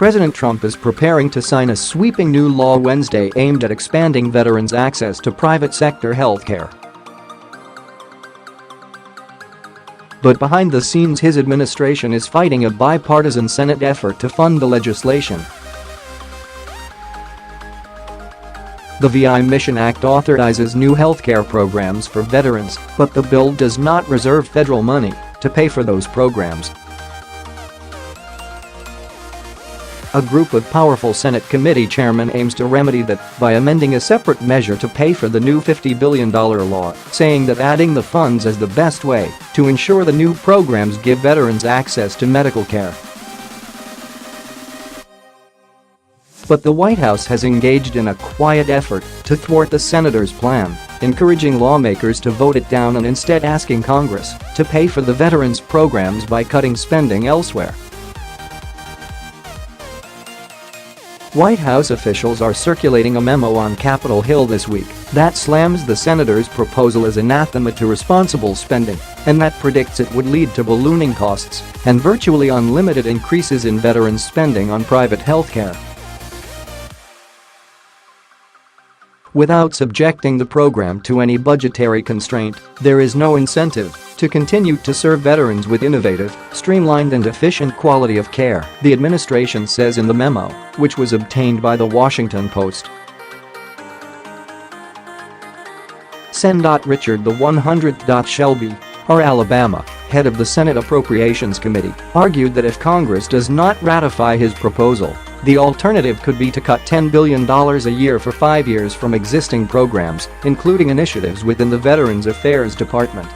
President Trump is preparing to sign a sweeping new law Wednesday aimed at expanding veterans' access to private sector health care. But behind the scenes, his administration is fighting a bipartisan Senate effort to fund the legislation. The VI Mission Act authorizes new healthcare programs for veterans, but the bill does not reserve federal money to pay for those programs. A group of powerful Senate committee chairmen aims to remedy that by amending a separate measure to pay for the new $50 billion law, saying that adding the funds is the best way to ensure the new programs give veterans access to medical care. But the White House has engaged in a quiet effort to thwart the senator's plan, encouraging lawmakers to vote it down and instead asking Congress to pay for the veterans' programs by cutting spending elsewhere. White House officials are circulating a memo on Capitol Hill this week that slams the senator's proposal as anathema to responsible spending and that predicts it would lead to ballooning costs and virtually unlimited increases in veterans' spending on private health care. Without subjecting the program to any budgetary constraint, there is no incentive to continue to serve veterans with innovative, streamlined and efficient quality of care, the administration says in the memo, which was obtained by the Washington Post. Sen.Richard C.Shelby, our Alabama head of the Senate Appropriations Committee, argued that if Congress does not ratify his proposal, the alternative could be to cut $10 billion a year for 5 years from existing programs, including initiatives within the Veterans Affairs Department.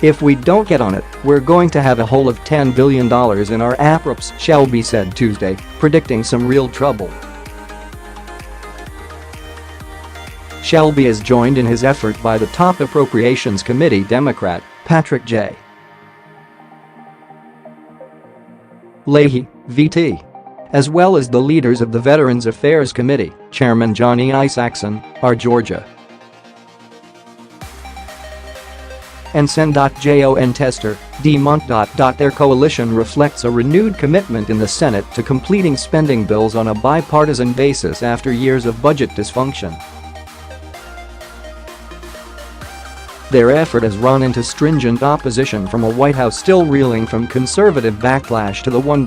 If we don't get on it, we're going to have a hole of $10 billion in our approps, Shelby said Tuesday, predicting some real trouble. Shelby is joined in his effort by the top Appropriations Committee Democrat, Patrick J. Leahy, VT, as well as the leaders of the Veterans Affairs Committee, Chairman Johnny Isakson, R. Georgia, and Sen.Jon Tester, D-Mont. Their coalition reflects a renewed commitment in the Senate to completing spending bills on a bipartisan basis after years of budget dysfunction. Their effort has run into stringent opposition from a White House still reeling from conservative backlash to the $1.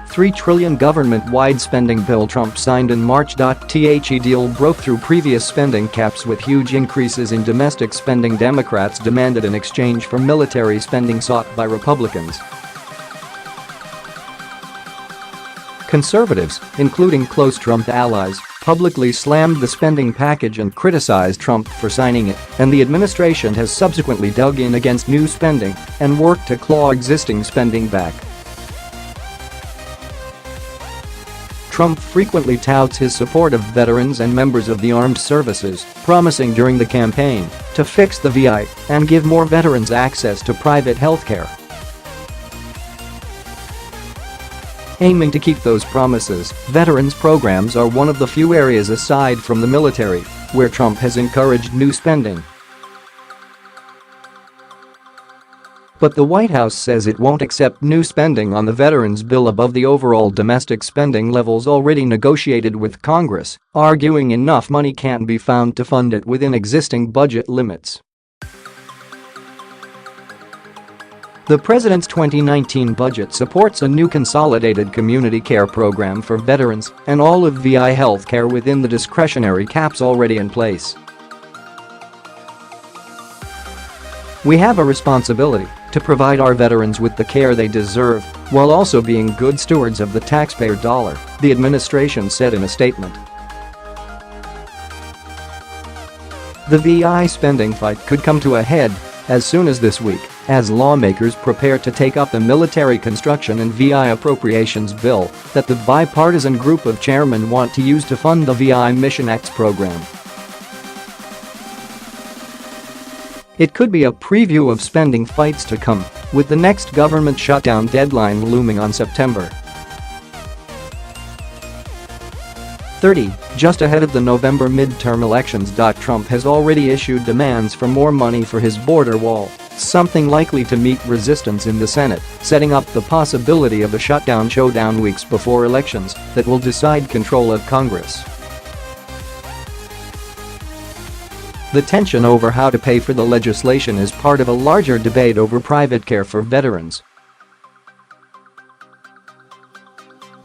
$3 trillion government-wide spending bill Trump signed in March.The deal broke through previous spending caps with huge increases in domestic spending Democrats demanded in exchange for military spending sought by Republicans. Conservatives, including close Trump allies, publicly slammed the spending package and criticized Trump for signing it, and the administration has subsequently dug in against new spending and worked to claw existing spending back. Trump frequently touts his support of veterans and members of the armed services, promising during the campaign to fix the VI and give more veterans access to private health care. Aiming to keep those promises, veterans programs are one of the few areas aside from the military where Trump has encouraged new spending. But the White House says it won't accept new spending on the veterans bill above the overall domestic spending levels already negotiated with Congress, arguing enough money can't be found to fund it within existing budget limits. The president's 2019 budget supports a new consolidated community care program for veterans and all of VI health care within the discretionary caps already in place. We have a responsibility to provide our veterans with the care they deserve while also being good stewards of the taxpayer dollar, the administration said in a statement. The VI spending fight could come to a head as soon as this week, as lawmakers prepare to take up the military construction and VI appropriations bill that the bipartisan group of chairmen want to use to fund the VI Mission Act's program. It could be a preview of spending fights to come, with the next government shutdown deadline looming on September 30, just ahead of the November midterm elections. Trump has already issued demands for more money for his border wall. something likely to meet resistance in the Senate, setting up the possibility of a showdown weeks before elections that will decide control of Congress. The tension over how to pay for the legislation is part of a larger debate over private care for veterans.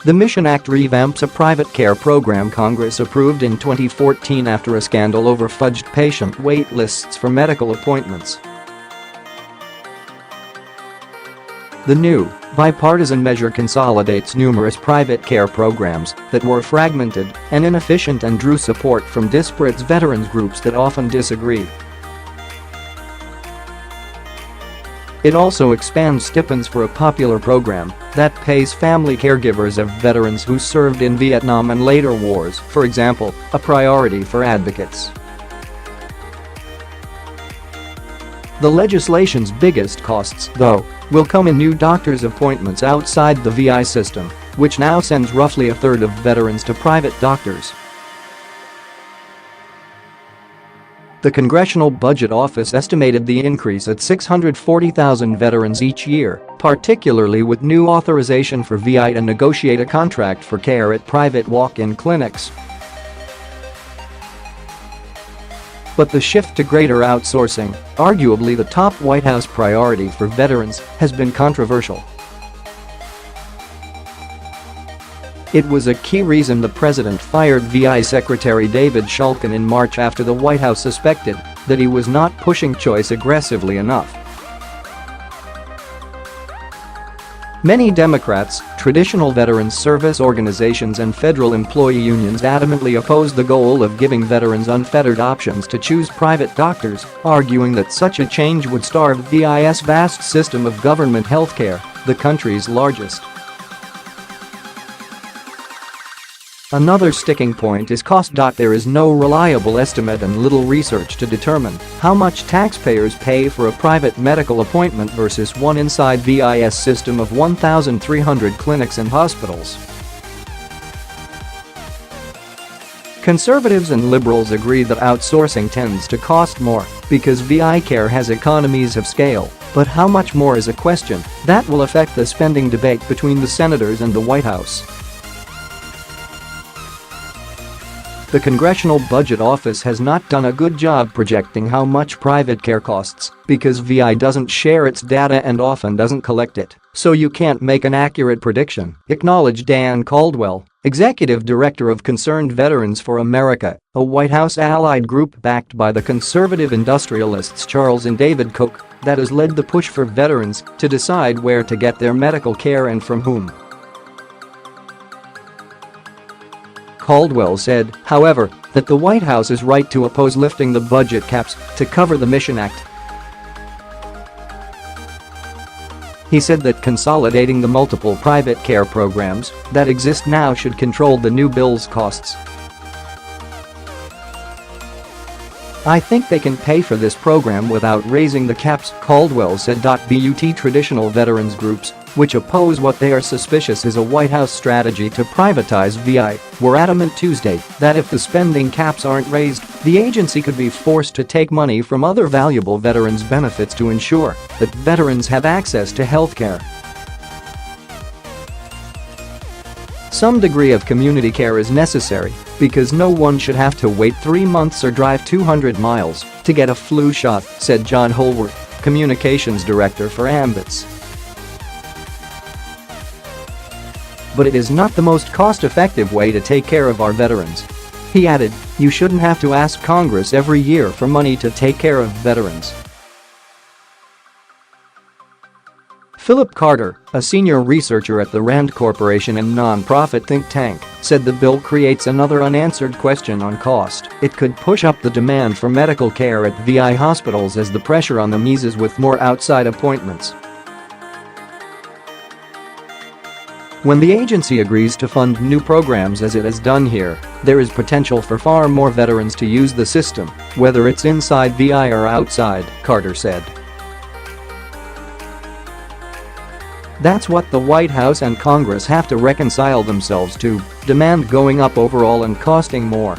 The Mission Act revamps a private care program Congress approved in 2014 after a scandal over fudged patient wait lists for medical appointments. The new, bipartisan measure consolidates numerous private care programs that were fragmented and inefficient and drew support from disparate veterans groups that often disagree. It also expands stipends for a popular program that pays family caregivers of veterans who served in Vietnam and later wars, for example, a priority for advocates. The legislation's biggest costs, though, will come in new doctors' appointments outside the VI system, which now sends roughly a third of veterans to private doctors. The Congressional Budget Office estimated the increase at 640,000 veterans each year, particularly with new authorization for VI to negotiate a contract for care at private walk-in clinics. But the shift to greater outsourcing, arguably the top White House priority for veterans, has been controversial. It was a key reason the president fired VI Secretary David Shulkin in March after the White House suspected that he was not pushing choice aggressively enough. Many Democrats, traditional veterans service organizations and federal employee unions adamantly oppose the goal of giving veterans unfettered options to choose private doctors, arguing that such a change would starve VI's vast system of government health care, the country's largest. Another sticking point is cost. There is no reliable estimate and little research to determine how much taxpayers pay for a private medical appointment versus one inside VI's system of 1,300 clinics and hospitals. Conservatives and liberals agree that outsourcing tends to cost more because VI care has economies of scale, but how much more is a question that will affect the spending debate between the senators and the White House. The Congressional Budget Office has not done a good job projecting how much private care costs because VI doesn't share its data and often doesn't collect it, so you can't make an accurate prediction, acknowledged Dan Caldwell, executive director of Concerned Veterans for America, a White House allied group backed by the conservative industrialists Charles and David Koch that has led the push for veterans to decide where to get their medical care and from whom. Caldwell said, however, that the White House is right to oppose lifting the budget caps to cover the Mission Act. He said that consolidating the multiple private care programs that exist now should control the new bill's costs. I think they can pay for this program without raising the caps, Caldwell said. But traditional veterans groups, which oppose what they are suspicious is a White House strategy to privatize VI, were adamant Tuesday that if the spending caps aren't raised, the agency could be forced to take money from other valuable veterans' benefits to ensure that veterans have access to health care. Some degree of community care is necessary because no one should have to wait 3 months or drive 200 miles to get a flu shot, said John Holworth, communications director for AMBITS. But it is not the most cost-effective way to take care of our veterans. He added, you shouldn't have to ask Congress every year for money to take care of veterans. Philip Carter, a senior researcher at the RAND Corporation and non-profit think tank, said the bill creates another unanswered question on cost. It could push up the demand for medical care at VI hospitals as the pressure on them eases with more outside appointments. When the agency agrees to fund new programs as it has done here, there is potential for far more veterans to use the system, whether it's inside VI or outside, Carter said. That's what the White House and Congress have to reconcile themselves to, demand going up overall and costing more.